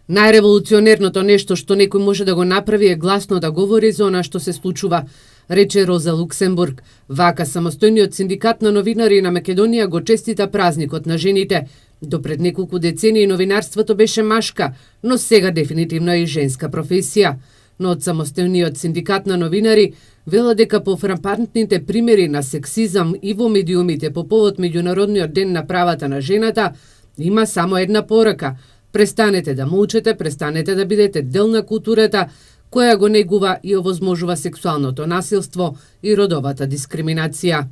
Најреволуционерното нешто што некој може да го направи е гласно да говори за она што се случува, рече Роза Луксембург. Вака самостојниот синдикат на новинари на Македонија го честита празникот на жените. До пред неколку децении новинарството беше машка, но сега дефинитивно е и женска професија. Но од самостојниот синдикат на новинари вела дека по фрапантните примери на сексизам и во медиумите по повод Меѓународниот ден на правата на жената, има само една порака: престанете да молчете, престанете да бидете дел на културата која го негува и овозможува сексуалното насилство и родовата дискриминација.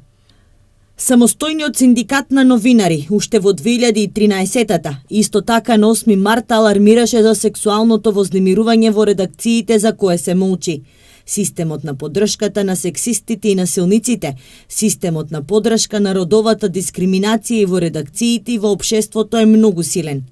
Самостојниот синдикат на новинари уште во 2013-та, исто така на 8 марта алармираше за сексуалното вознемирување во редакциите за кое се молчи. Системот на поддршката на сексистите и насилниците, системот на поддршка на родовата дискриминација и во редакциите и во општеството е многу силен.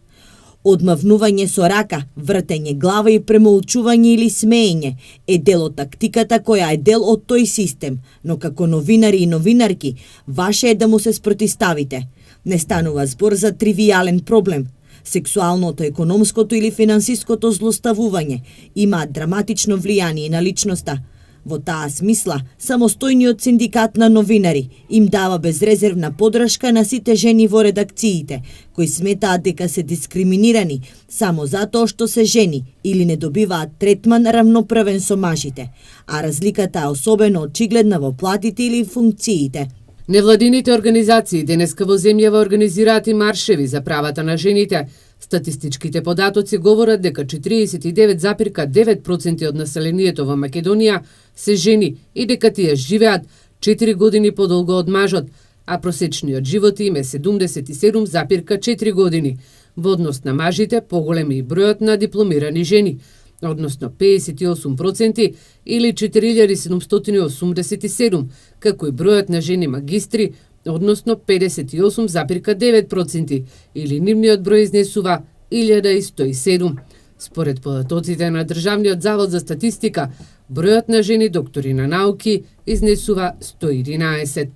Одмавнување со рака, вртење глава и премолчување или смеење е дел од тактиката која е дел од тој систем, но како новинари и новинарки, ваше е да му се спротиставите. Не станува збор за тривијален проблем. Сексуалното, економското или финансиското злоставување имаат драматично влијание на личноста. Во таа смисла, самостојниот синдикат на новинари им дава безрезервна поддршка на сите жени во редакциите, кои сметаат дека се дискриминирани само затоа што се жени или не добиваат третман равноправен со мажите, а разликата е особено очигледна во платите или функциите. Невладините организации денеска во земјава организираат и маршеви за правата на жените. Статистичките податоци говорат дека 49,9% од населението во Македонија се жени и дека тие живеат 4 години подолго од мажот, а просечниот живот им е 77,4 години. Во однос на мажите, поголем е бројот на дипломирани жени, односно 58% или 4787, како и бројот на жени магистри, односно 58,9%, или нивниот број изнесува 1107. Според податоците на Државниот завод за статистика, бројот на жени доктори на науки изнесува 111.